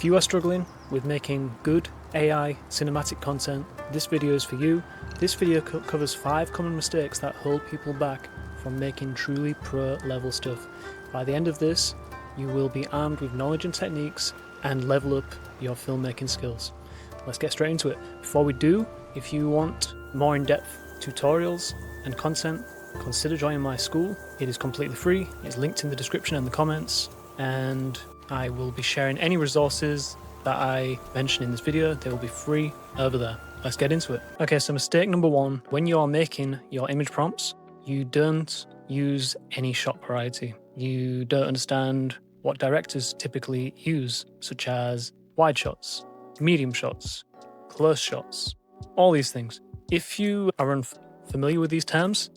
If you are struggling with making good AI cinematic content, this video is for you. This video covers 5 common mistakes that hold people back from making truly pro level stuff. By the end of this, you will be armed with knowledge and techniques and level up your filmmaking skills. Let's get straight into it. Before we do, if you want more in-depth tutorials and content, consider joining my school. It is completely free. It's linked in the description and the comments, and I will be sharing any resources that I mention in this video. They will be free over there. Let's get into it. Okay, so mistake number 1, when you are making your image prompts, you don't use any shot variety. You don't understand what directors typically use, such as wide shots, medium shots, close shots, all these things. If you are unfamiliar with these terms,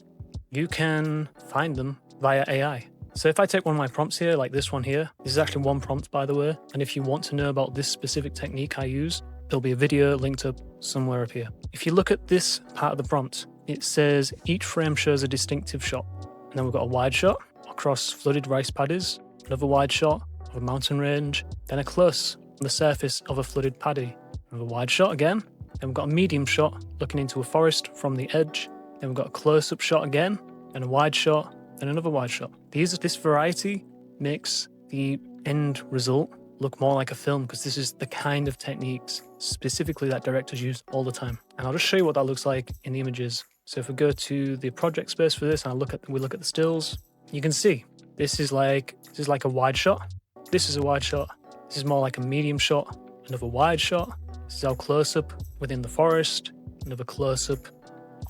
you can find them via AI. So if I take one of my prompts here, like this one here, this is actually one prompt, by the way, and if you want to know about this specific technique I use, there'll be a video linked up somewhere up here. If you look at this part of the prompt, it says each frame shows a distinctive shot. And then we've got a wide shot across flooded rice paddies, another wide shot of a mountain range, then a close on the surface of a flooded paddy, another wide shot again, then we've got a medium shot looking into a forest from the edge, then we've got a close-up shot again, and a wide shot, then another wide shot. This variety makes the end result look more like a film, because this is the kind of techniques specifically that directors use all the time. And I'll just show you what that looks like in the images. So if we go to the project space for this and we look at the stills, you can see this is like a wide shot. This is a wide shot. This is more like a medium shot. Another wide shot. This is our close-up within the forest. Another close-up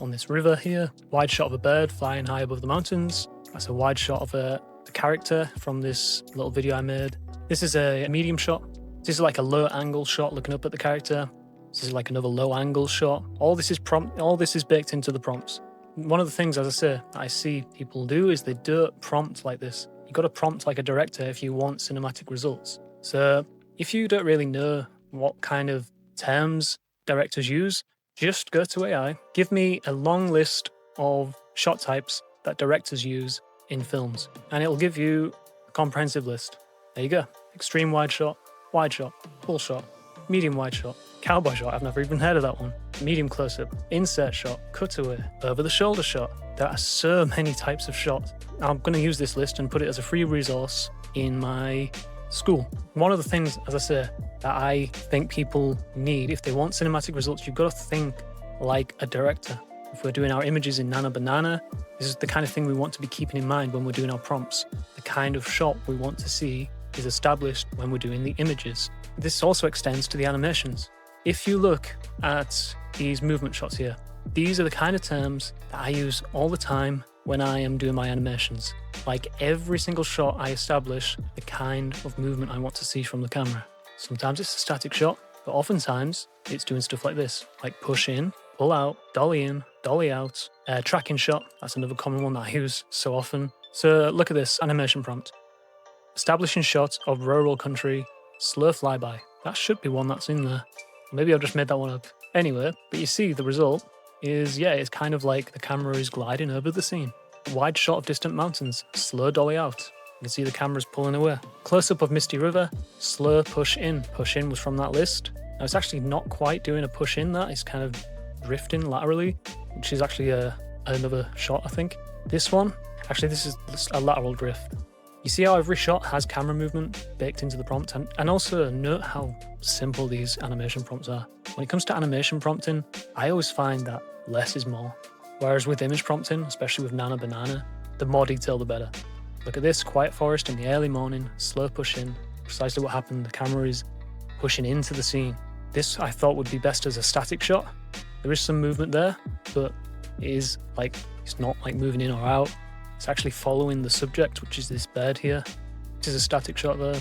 on this river here. Wide shot of a bird flying high above the mountains. That's a wide shot of the character from this little video I made. This is a medium shot. This is like a low angle shot looking up at the character. This is like another low angle shot. All this is baked into the prompts. One of the things, as I say, that I see people do is they don't prompt like this. You've got to prompt like a director if you want cinematic results. So if you don't really know what kind of terms directors use, just go to AI. Give me a long list of shot types that directors use in films, and it'll give you a comprehensive list. There you go. Extreme wide shot, full shot, medium wide shot, cowboy shot, I've never even heard of that one, medium close-up, insert shot, cutaway, over-the-shoulder shot. There are so many types of shots. I'm going to use this list and put it as a free resource in my school. One of the things, as I say, that I think people need, if they want cinematic results, you've got to think like a director. If we're doing our images in Nana Banana, this is the kind of thing we want to be keeping in mind when we're doing our prompts. The kind of shot we want to see is established when we're doing the images. This also extends to the animations. If you look at these movement shots here, these are the kind of terms that I use all the time when I am doing my animations. Like every single shot, I establish the kind of movement I want to see from the camera. Sometimes it's a static shot, but oftentimes it's doing stuff like this, like push in, pull out, dolly in, dolly out, tracking shot. That's another common one that I use so often. So look at this animation prompt. Establishing shot of rural country, slow flyby. That should be one that's in there. Maybe I've just made that one up. Anyway, but you see the result is, yeah, it's kind of like the camera is gliding over the scene. Wide shot of distant mountains, slow dolly out. You can see the camera's pulling away. Close-up of misty river, slow push in. Push in was from that list. Now it's actually not quite doing a push in, that it's kind of drifting laterally, which is actually another shot, I think. This one, actually this is a lateral drift. You see how every shot has camera movement baked into the prompt, and also note how simple these animation prompts are. When it comes to animation prompting, I always find that less is more. Whereas with image prompting, especially with Nana Banana, the more detail the better. Look at this, quiet forest in the early morning, slow push in. Precisely what happened, the camera is pushing into the scene. This I thought would be best as a static shot. There is some movement there, but it's not like moving in or out. It's actually following the subject, which is this bird here. This is a static shot there.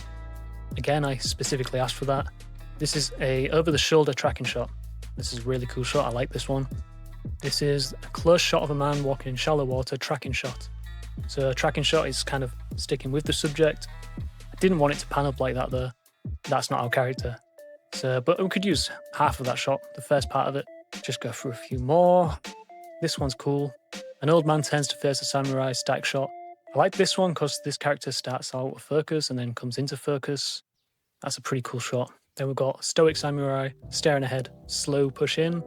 Again, I specifically asked for that. This is a over-the-shoulder tracking shot. This is a really cool shot, I like this one. This is a close shot of a man walking in shallow water, tracking shot. So a tracking shot is kind of sticking with the subject. I didn't want it to pan up like that though. That's not our character. But we could use half of that shot, the first part of it. Just go through a few more. This one's cool. An old man turns to face a samurai, static shot. I like this one because this character starts out of focus and then comes into focus. That's a pretty cool shot. Then we've got stoic samurai staring ahead, slow push in,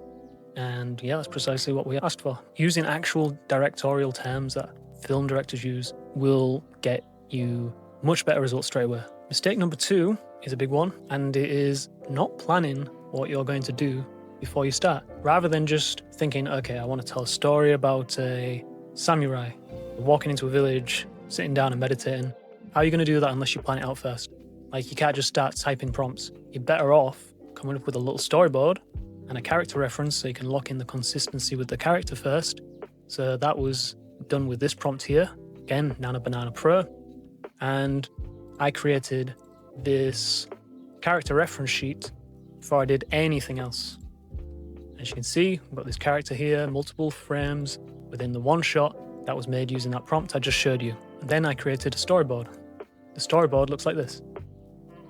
and yeah, that's precisely what we asked for. Using actual directorial terms that film directors use will get you much better results straight away. Mistake number 2 is a big one, and it is not planning what you're going to do before you start. Rather than just thinking, okay, I want to tell a story about a samurai walking into a village, sitting down and meditating. How are you going to do that unless you plan it out first? Like, you can't just start typing prompts. You're better off coming up with a little storyboard and a character reference so you can lock in the consistency with the character first. So that was done with this prompt here. Again, Nana Banana Pro. And I created this character reference sheet before I did anything else. As you can see, we've got this character here, multiple frames within the one shot that was made using that prompt I just showed you. And then I created a storyboard. The storyboard looks like this.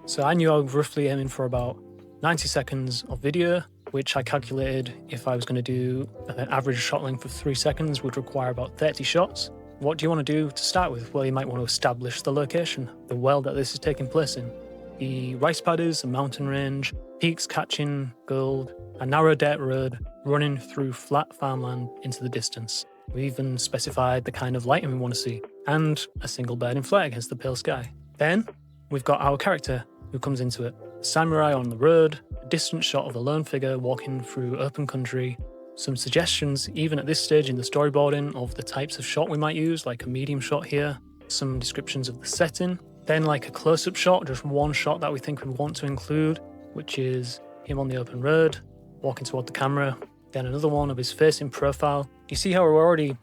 So I knew I was roughly aiming for about 90 seconds of video, which I calculated if I was going to do an average shot length of 3 seconds would require about 30 shots. What do you want to do to start with? Well, you might want to establish the location, the world that this is taking place in. The rice paddies, a mountain range, peaks catching gold, a narrow dirt road running through flat farmland into the distance. We even specified the kind of lighting we want to see, and a single bird in flight against the pale sky. Then we've got our character who comes into it. A samurai on the road, a distant shot of a lone figure walking through open country, some suggestions even at this stage in the storyboarding of the types of shot we might use, like a medium shot here, some descriptions of the setting, then like a close-up shot, just one shot that we think we want to include, which is him on the open road, walking toward the camera, then another one of his face in profile. You see how we're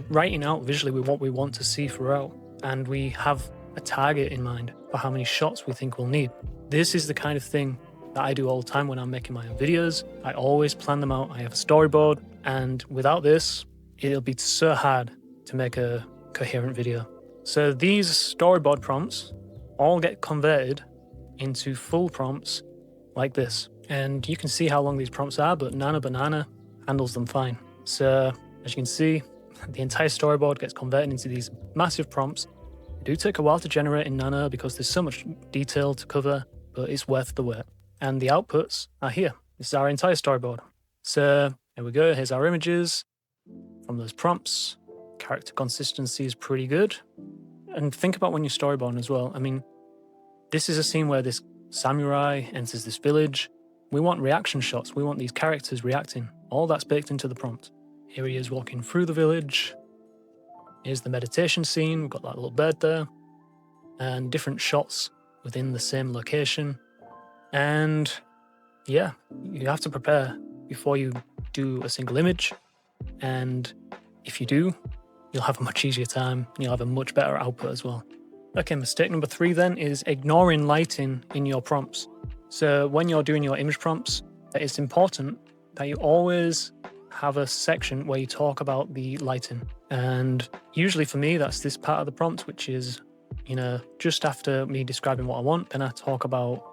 writing out visually with what we want to see throughout, and we have a target in mind for how many shots we think we'll need. This is the kind of thing that I do all the time when I'm making my own videos. I always plan them out. I have a storyboard, and without this, it'll be so hard to make a coherent video. So these storyboard prompts all get converted into full prompts like this. And you can see how long these prompts are, but Nana Banana handles them fine. So as you can see, the entire storyboard gets converted into these massive prompts. They do take a while to generate in Nana because there's so much detail to cover, but it's worth the wait. And the outputs are here. This is our entire storyboard. So here we go. Here's our images from those prompts. Character consistency is pretty good. And think about when you're storyboarding as well. I mean, this is a scene where this samurai enters this village. We want reaction shots. We want these characters reacting. All that's baked into the prompt. Here he is walking through the village. Here's the meditation scene. We've got that little bird there. And different shots within the same location. And yeah, you have to prepare before you do a single image. And if you do, you'll have a much easier time. And you'll have a much better output as well. Okay, mistake number 3 then is ignoring lighting in your prompts. So when you're doing your image prompts, it's important that you always have a section where you talk about the lighting. And usually for me, that's this part of the prompt, which is, just after me describing what I want, then I talk about,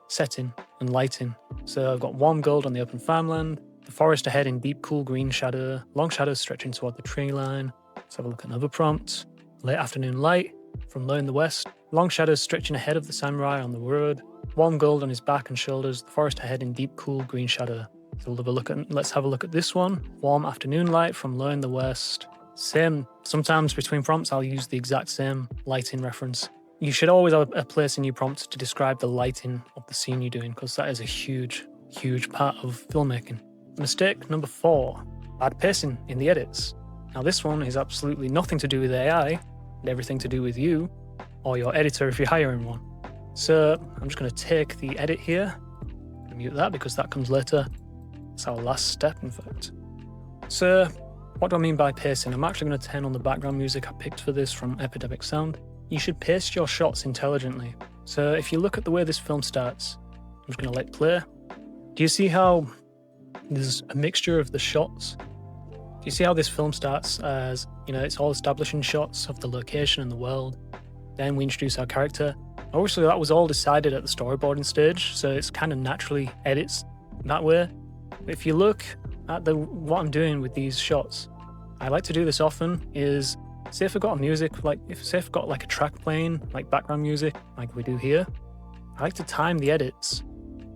setting and lighting. So I've got warm gold on the open farmland, the forest ahead in deep, cool green shadow, long shadows stretching toward the tree line. Let's have a look at another prompt. Late afternoon light from low in the west, long shadows stretching ahead of the samurai on the road, warm gold on his back and shoulders, the forest ahead in deep, cool green shadow. So let's have a look at this one. Warm afternoon light from low in the west. Same, sometimes between prompts I'll use the exact same lighting reference. You should always have a place in your prompt to describe the lighting of the scene you're doing, because that is a huge, huge part of filmmaking. Mistake number 4, bad pacing in the edits. Now this one is absolutely nothing to do with AI, and everything to do with you, or your editor if you're hiring one. So I'm just going to take the edit here, and mute that because that comes later. It's our last step, in fact. So what do I mean by pacing? I'm actually going to turn on the background music I picked for this from Epidemic Sound. You should pace your shots intelligently. So if you look at the way this film starts, I'm just going to let play. Do you see how there's a mixture of the shots? Do you see how this film starts as, it's all establishing shots of the location and the world. Then we introduce our character. Obviously that was all decided at the storyboarding stage, so it's kind of naturally edits that way. If you look at what I'm doing with these shots, I like to do this often is, say if I've got a music, say if I've got like a track playing, like background music, like we do here, I like to time the edits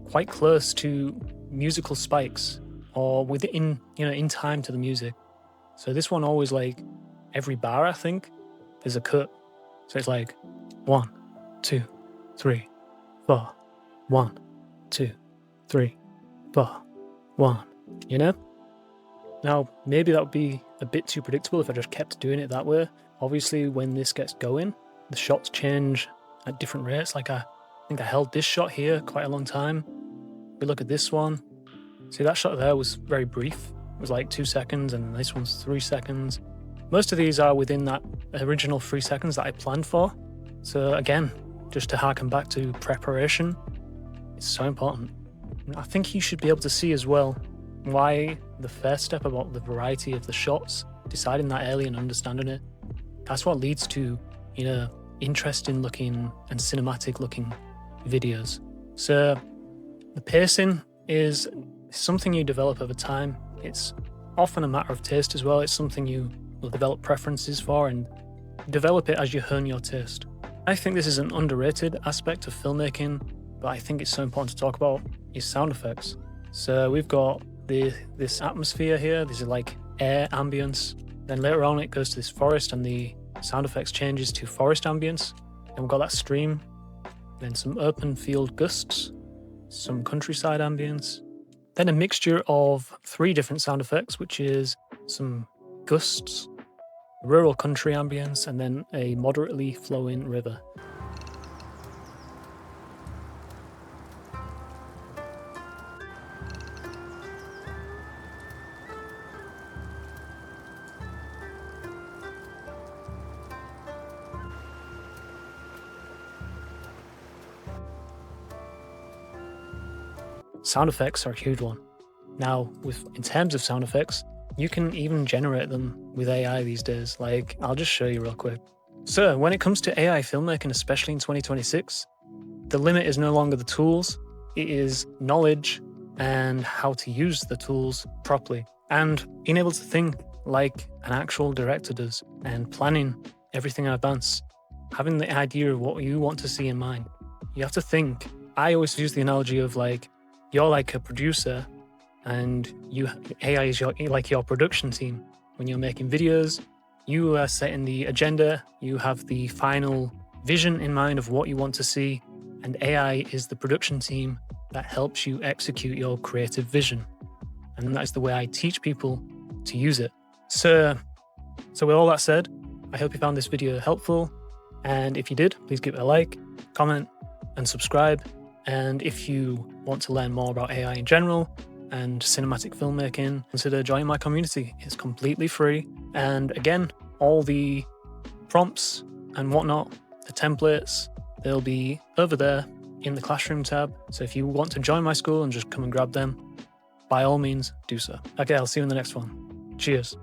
quite close to musical spikes or within, in time to the music. So this one always like every bar, I think, there's a cut. So it's like 1, 2, 3, 4, 1, 2, 3, 4, 1, Now, maybe that would be a bit too predictable if I just kept doing it that way. Obviously, when this gets going, the shots change at different rates. Like I think I held this shot here quite a long time. We look at this one. See, that shot there was very brief. It was like 2 seconds, and this one's 3 seconds. Most of these are within that original 3 seconds that I planned for. So again, just to harken back to preparation, it's so important. And I think you should be able to see as well why the first step about the variety of the shots, deciding that early and understanding it, that's what leads to, interesting looking and cinematic looking videos. So the pacing is something you develop over time. It's often a matter of taste as well. It's something you will develop preferences for and develop it as you hone your taste. I think this is an underrated aspect of filmmaking, but I think it's so important to talk about is sound effects. So we've got this atmosphere here. This is like air ambience. Then later on it goes to this forest and the sound effects changes to forest ambience. Then we've got that stream, then some open field gusts, some countryside ambience, then a mixture of 3 different sound effects, which is some gusts, rural country ambience, and then a moderately flowing river. Sound effects are a huge one. Now, in terms of sound effects, you can even generate them with AI these days. Like, I'll just show you real quick. So, when it comes to AI filmmaking, especially in 2026, the limit is no longer the tools, it is knowledge and how to use the tools properly. And being able to think like an actual director does and planning everything in advance, having the idea of what you want to see in mind. You have to think. I always use the analogy of like, you're like a producer and AI is like your production team. When you're making videos, you are setting the agenda, you have the final vision in mind of what you want to see, and AI is the production team that helps you execute your creative vision. And that's the way I teach people to use it. So with all that said, I hope you found this video helpful. And if you did, please give it a like, comment, and subscribe. And if you want to learn more about AI in general and cinematic filmmaking, consider joining my community. It's completely free. And again, all the prompts and whatnot, the templates, they'll be over there in the classroom tab. So if you want to join my school and just come and grab them, by all means, do so. Okay, I'll see you in the next one. Cheers.